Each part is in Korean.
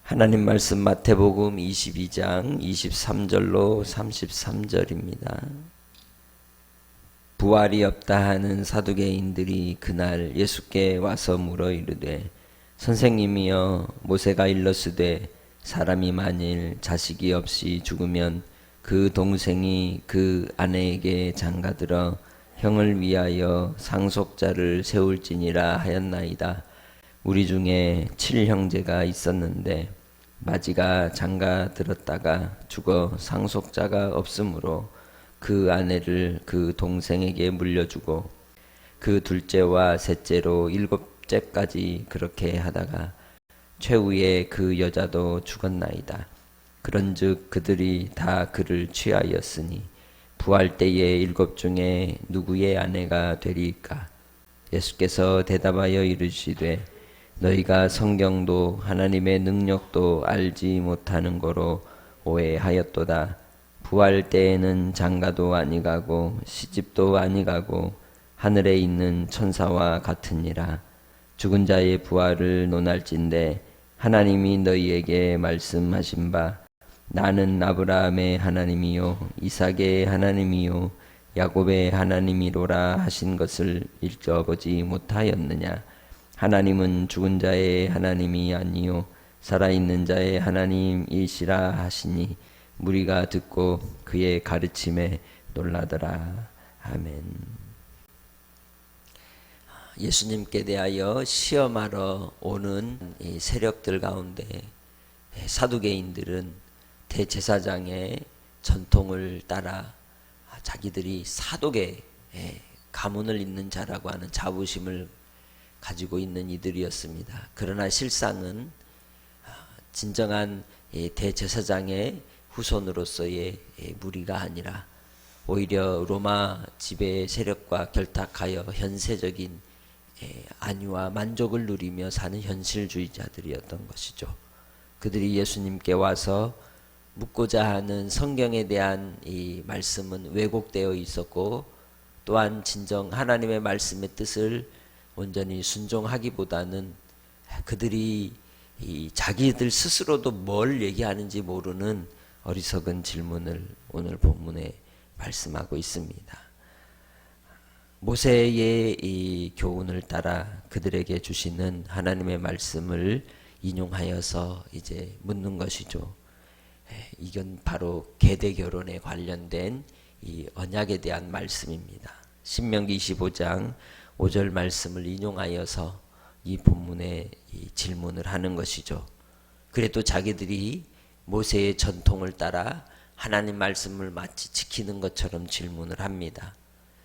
하나님 말씀 마태복음 22장 23절로 33절입니다. 부활이 없다 하는 사두개인들이 그날 예수께 와서 물어 이르되 선생님이여 모세가 일렀으되 사람이 만일 자식이 없이 죽으면 그 동생이 그 아내에게 장가들어 형을 위하여 상속자를 세울지니라 하였나이다. 우리 중에 7형제가 있었는데 마지가 장가 들었다가 죽어 상속자가 없으므로 그 아내를 그 동생에게 물려주고 그 둘째와 셋째로 7째까지 그렇게 하다가 최후에 그 여자도 죽었나이다. 그런즉 그들이 다 그를 취하였으니 부활 때에 7 중에 누구의 아내가 되리까? 예수께서 대답하여 이르시되 너희가 성경도 하나님의 능력도 알지 못하는 거로 오해하였도다. 부활 때에는 장가도 아니가고 시집도 아니가고 하늘에 있는 천사와 같으니라. 죽은 자의 부활을 논할진대 하나님이 너희에게 말씀하신 바 나는 아브라함의 하나님이요 이삭의 하나님이요 야곱의 하나님이로라 하신 것을 읽어보지 못하였느냐. 하나님은 죽은 자의 하나님이 아니요 살아있는 자의 하나님이시라 하시니 무리가 듣고 그의 가르침에 놀라더라. 아멘. 예수님께 대하여 시험하러 오는 이 세력들 가운데 사두개인들은 대제사장의 전통을 따라 자기들이 사독의 가문을 잇는 자라고 하는 자부심을 가지고 있는 이들이었습니다. 그러나 실상은 진정한 대제사장의 후손으로서의 무리가 아니라 오히려 로마 지배 세력과 결탁하여 현세적인 안위와 만족을 누리며 사는 현실주의자들이었던 것이죠. 그들이 예수님께 와서 묻고자 하는 성경에 대한 이 말씀은 왜곡되어 있었고 또한 진정 하나님의 말씀의 뜻을 온전히 순종하기보다는 그들이 자기들 스스로도 뭘 얘기하는지 모르는 어리석은 질문을 오늘 본문에 말씀하고 있습니다. 모세의 이 교훈을 따라 그들에게 주시는 하나님의 말씀을 인용하여서 이제 묻는 것이죠. 이건 바로 계대 결혼에 관련된 이 언약에 대한 말씀입니다. 신명기 25장 5절 말씀을 인용하여서 이 본문에 이 질문을 하는 것이죠. 그래도 자기들이 모세의 전통을 따라 하나님 말씀을 마치 지키는 것처럼 질문을 합니다.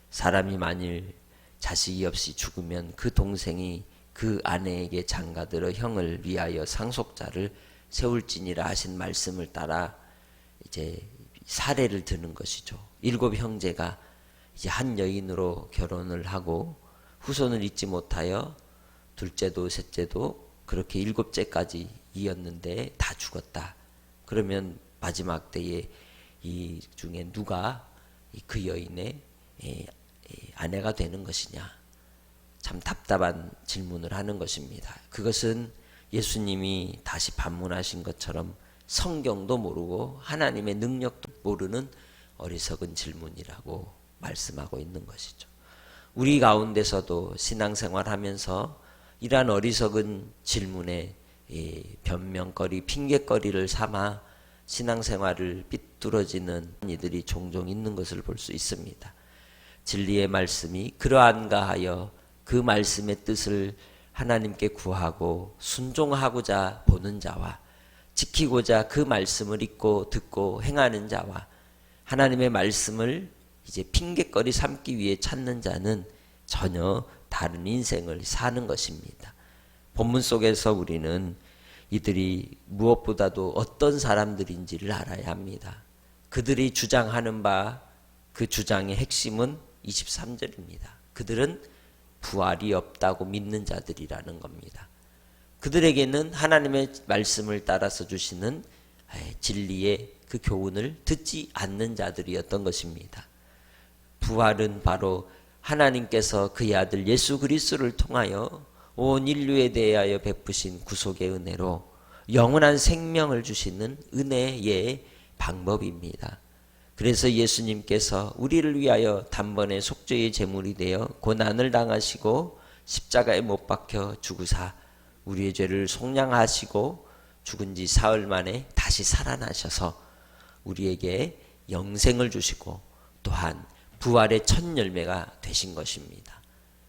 사람이 만일 자식이 없이 죽으면 그 동생이 그 아내에게 장가들어 형을 위하여 상속자를 세울지니라 하신 말씀을 따라 이제 사례를 드는 것이죠. 7 형제가 이제 한 여인으로 결혼을 하고 후손을 잇지 못하여 둘째도 셋째도 그렇게 7째까지 이었는데 다 죽었다. 그러면 마지막 때에 이 중에 누가 그 여인의 아내가 되는 것이냐. 참 답답한 질문을 하는 것입니다. 그것은 예수님이 다시 반문하신 것처럼 성경도 모르고 하나님의 능력도 모르는 어리석은 질문이라고 말씀하고 있는 것이죠. 우리 가운데서도 신앙생활하면서 이러한 어리석은 질문에 변명거리, 핑계거리를 삼아 신앙생활을 삐뚤어지는 이들이 종종 있는 것을 볼 수 있습니다. 진리의 말씀이 그러한가 하여 그 말씀의 뜻을 하나님께 구하고 순종하고자 보는 자와 지키고자 그 말씀을 읽고 듣고 행하는 자와 하나님의 말씀을 이제 핑계거리 삼기 위해 찾는 자는 전혀 다른 인생을 사는 것입니다. 본문 속에서 우리는 이들이 무엇보다도 어떤 사람들인지를 알아야 합니다. 그들이 주장하는 바 그 주장의 핵심은 23절입니다. 그들은 부활이 없다고 믿는 자들이라는 겁니다. 그들에게는 하나님의 말씀을 따라서 주시는 진리의 그 교훈을 듣지 않는 자들이었던 것입니다. 부활은 바로 하나님께서 그의 아들 예수 그리스도를 통하여 온 인류에 대하여 베푸신 구속의 은혜로 영원한 생명을 주시는 은혜의 방법입니다. 그래서 예수님께서 우리를 위하여 단번에 속죄의 제물이 되어 고난을 당하시고 십자가에 못 박혀 죽으사 우리의 죄를 속량하시고 죽은 지 사흘 만에 다시 살아나셔서 우리에게 영생을 주시고 또한 부활의 첫 열매가 되신 것입니다.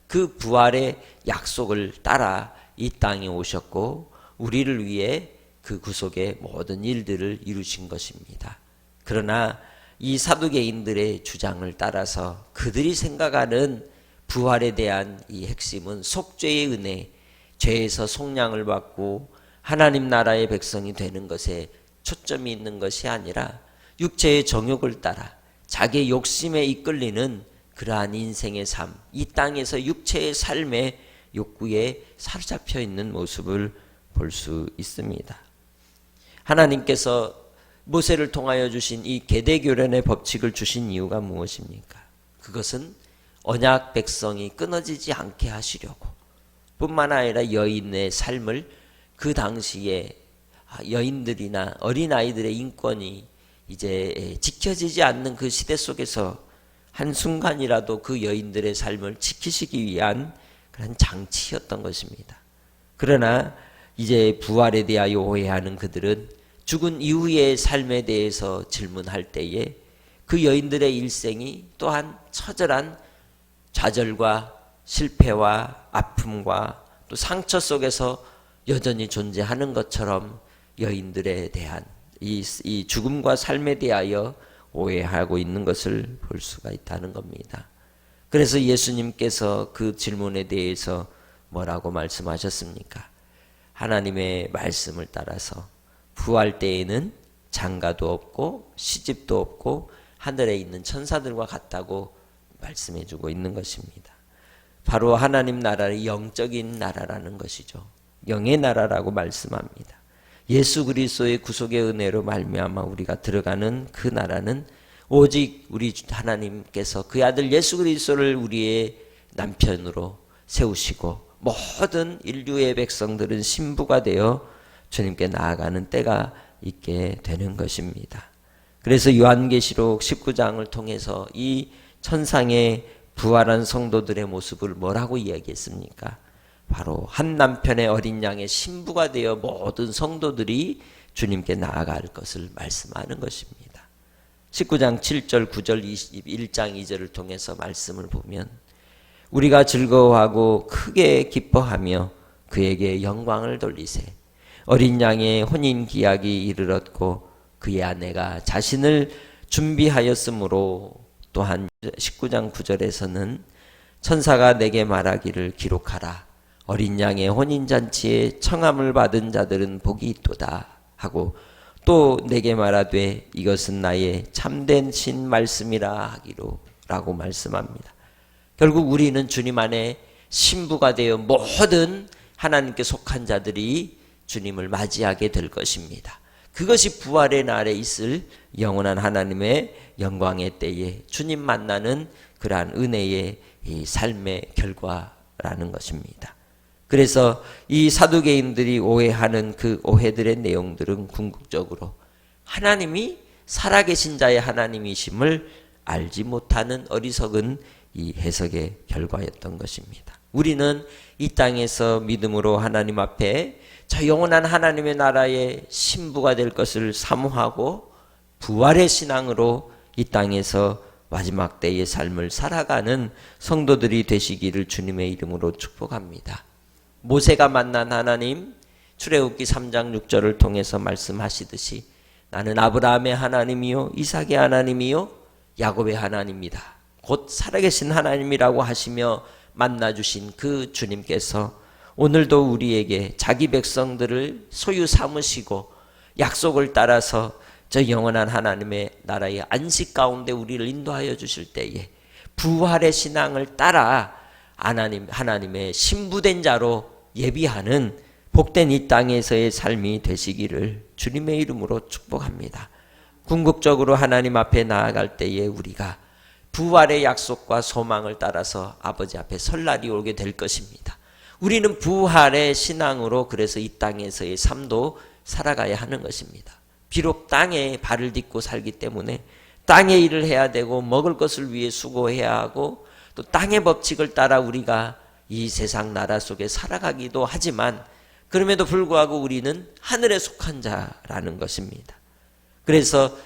그 부활의 약속을 따라 이 땅에 오셨고 우리를 위해 그 구속의 모든 일들을 이루신 것입니다. 그러나 이 사두개인들의 주장을 따라서 그들이 생각하는 부활에 대한 이 핵심은 속죄의 은혜, 죄에서 속량을 받고 하나님 나라의 백성이 되는 것에 초점이 있는 것이 아니라 육체의 정욕을 따라 자기의 욕심에 이끌리는 그러한 인생의 삶, 이 땅에서 육체의 삶의 욕구에 사로잡혀 있는 모습을 볼 수 있습니다. 하나님께서 모세를 통하여 주신 이 계대교련의 법칙을 주신 이유가 무엇입니까? 그것은 언약 백성이 끊어지지 않게 하시려고 뿐만 아니라 여인의 삶을 그 당시에 여인들이나 어린아이들의 인권이 이제 지켜지지 않는 그 시대 속에서 한순간이라도 그 여인들의 삶을 지키시기 위한 그런 장치였던 것입니다. 그러나 이제 부활에 대하여 오해하는 그들은 죽은 이후의 삶에 대해서 질문할 때에 그 여인들의 일생이 또한 처절한 좌절과 실패와 아픔과 또 상처 속에서 여전히 존재하는 것처럼 여인들에 대한 이 죽음과 삶에 대하여 오해하고 있는 것을 볼 수가 있다는 겁니다. 그래서 예수님께서 그 질문에 대해서 뭐라고 말씀하셨습니까? 하나님의 말씀을 따라서 부활 때에는 장가도 없고 시집도 없고 하늘에 있는 천사들과 같다고 말씀해주고 있는 것입니다. 바로 하나님 나라의 영적인 나라라는 것이죠. 영의 나라라고 말씀합니다. 예수 그리스도의 구속의 은혜로 말미암아 우리가 들어가는 그 나라는 오직 우리 하나님께서 그 아들 예수 그리스도를 우리의 남편으로 세우시고 모든 인류의 백성들은 신부가 되어 주님께 나아가는 때가 있게 되는 것입니다. 그래서 요한계시록 19장을 통해서 이 천상의 부활한 성도들의 모습을 뭐라고 이야기했습니까? 바로 한 남편의 어린 양의 신부가 되어 모든 성도들이 주님께 나아갈 것을 말씀하는 것입니다. 19장 7절 9절 21장 2절을 통해서 말씀을 보면 우리가 즐거워하고 크게 기뻐하며 그에게 영광을 돌리세. 어린 양의 혼인 기약이 이르렀고 그의 아내가 자신을 준비하였으므로 또한 19장 9절에서는 천사가 내게 말하기를 기록하라. 어린 양의 혼인잔치에 청함을 받은 자들은 복이 있도다 하고 또 내게 말하되 이것은 나의 참된 신 말씀이라 하기로 라고 말씀합니다. 결국 우리는 주님 안에 신부가 되어 모든 하나님께 속한 자들이 주님을 맞이하게 될 것입니다. 그것이 부활의 날에 있을 영원한 하나님의 영광의 때에 주님 만나는 그러한 은혜의 이 삶의 결과라는 것입니다. 그래서 이 사두개인들이 오해하는 그 오해들의 내용들은 궁극적으로 하나님이 살아계신 자의 하나님이심을 알지 못하는 어리석은 이 해석의 결과였던 것입니다. 우리는 이 땅에서 믿음으로 하나님 앞에 저 영원한 하나님의 나라의 신부가 될 것을 사모하고 부활의 신앙으로 이 땅에서 마지막 때의 삶을 살아가는 성도들이 되시기를 주님의 이름으로 축복합니다. 모세가 만난 하나님, 출애굽기 3장 6절을 통해서 말씀하시듯이 나는 아브라함의 하나님이요 이삭의 하나님이요 야곱의 하나님이다. 곧 살아계신 하나님이라고 하시며 만나주신 그 주님께서 오늘도 우리에게 자기 백성들을 소유 삼으시고 약속을 따라서 저 영원한 하나님의 나라의 안식 가운데 우리를 인도하여 주실 때에 부활의 신앙을 따라 하나님의 신부된 자로 예비하는 복된 이 땅에서의 삶이 되시기를 주님의 이름으로 축복합니다. 궁극적으로 하나님 앞에 나아갈 때에 우리가 부활의 약속과 소망을 따라서 아버지 앞에 설 날이 오게 될 것입니다. 우리는 부활의 신앙으로 그래서 이 땅에서의 삶도 살아가야 하는 것입니다. 비록 땅에 발을 딛고 살기 때문에 땅의 일을 해야 되고 먹을 것을 위해 수고해야 하고 또 땅의 법칙을 따라 우리가 이 세상 나라 속에 살아가기도 하지만 그럼에도 불구하고 우리는 하늘에 속한 자라는 것입니다. 그래서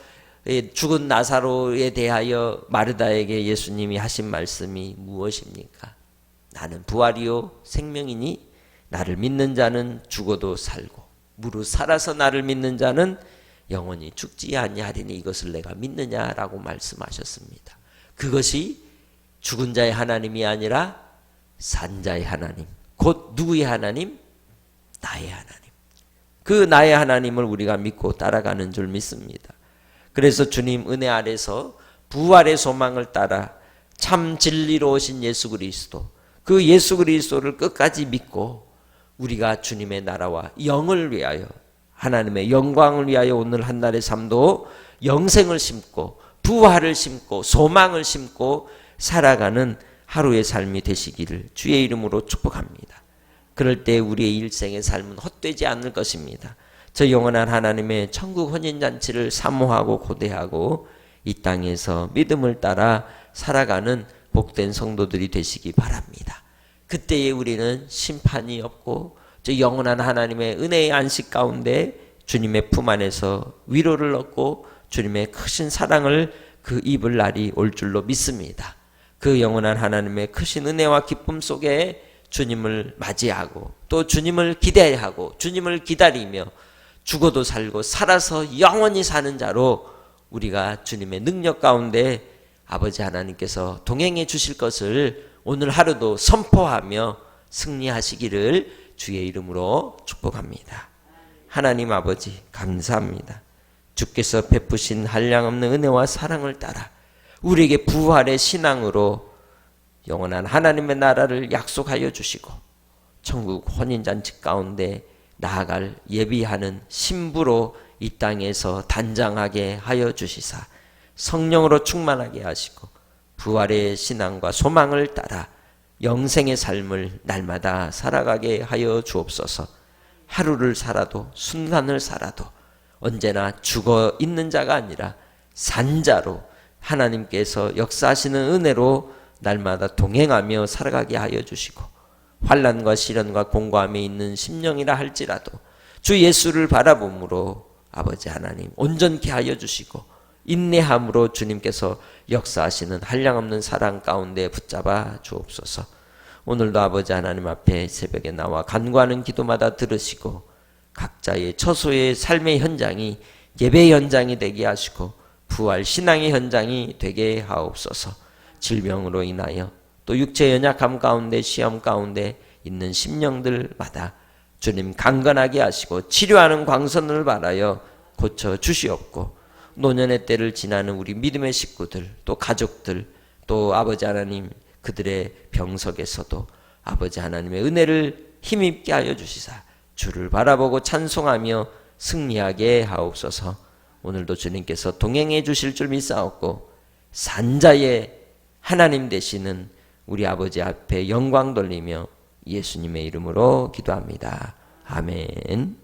죽은 나사로에 대하여 마르다에게 예수님이 하신 말씀이 무엇입니까? 나는 부활이요 생명이니 나를 믿는 자는 죽어도 살고 무릇 살아서 나를 믿는 자는 영원히 죽지 아니하리니 이것을 내가 믿느냐라고 말씀하셨습니다. 그것이 죽은 자의 하나님이 아니라 산 자의 하나님, 곧 누구의 하나님? 나의 하나님. 그 나의 하나님을 우리가 믿고 따라가는 줄 믿습니다. 그래서 주님 은혜 아래서 부활의 소망을 따라 참 진리로 오신 예수 그리스도, 그 예수 그리스도를 끝까지 믿고 우리가 주님의 나라와 영을 위하여 하나님의 영광을 위하여 오늘 한날의 삶도 영생을 심고 부활을 심고 소망을 심고 살아가는 하루의 삶이 되시기를 주의 이름으로 축복합니다. 그럴 때 우리의 일생의 삶은 헛되지 않을 것입니다. 저 영원한 하나님의 천국 혼인잔치를 사모하고 고대하고 이 땅에서 믿음을 따라 살아가는 복된 성도들이 되시기 바랍니다. 그때에 우리는 심판이 없고 저 영원한 하나님의 은혜의 안식 가운데 주님의 품 안에서 위로를 얻고 주님의 크신 사랑을 그 입을 날이 올 줄로 믿습니다. 그 영원한 하나님의 크신 은혜와 기쁨 속에 주님을 맞이하고 또 주님을 기대하고 주님을 기다리며 죽어도 살고 살아서 영원히 사는 자로 우리가 주님의 능력 가운데 아버지 하나님께서 동행해 주실 것을 오늘 하루도 선포하며 승리하시기를 주의 이름으로 축복합니다. 하나님 아버지 감사합니다. 주께서 베푸신 한량없는 은혜와 사랑을 따라 우리에게 부활의 신앙으로 영원한 하나님의 나라를 약속하여 주시고 천국 혼인잔치 가운데 나아갈 예비하는 신부로 이 땅에서 단장하게 하여 주시사 성령으로 충만하게 하시고 부활의 신앙과 소망을 따라 영생의 삶을 날마다 살아가게 하여 주옵소서. 하루를 살아도 순간을 살아도 언제나 죽어 있는 자가 아니라 산 자로 하나님께서 역사하시는 은혜로 날마다 동행하며 살아가게 하여 주시고 환난과 시련과 공고함에 있는 심령이라 할지라도 주 예수를 바라봄으로 아버지 하나님 온전케 하여 주시고 인내함으로 주님께서 역사하시는 한량없는 사랑 가운데 붙잡아 주옵소서. 오늘도 아버지 하나님 앞에 새벽에 나와 간구하는 기도마다 들으시고 각자의 처소의 삶의 현장이 예배의 현장이 되게 하시고 부활 신앙의 현장이 되게 하옵소서. 질병으로 인하여 또 육체 연약함 가운데 시험 가운데 있는 심령들마다 주님 강건하게 하시고 치료하는 광선을 바라여 고쳐 주시옵고 노년의 때를 지나는 우리 믿음의 식구들 또 가족들 또 아버지 하나님 그들의 병석에서도 아버지 하나님의 은혜를 힘입게 하여 주시사 주를 바라보고 찬송하며 승리하게 하옵소서. 오늘도 주님께서 동행해 주실 줄 믿사옵고 산자의 하나님 되시는 우리 아버지 앞에 영광 돌리며 예수님의 이름으로 기도합니다. 아멘.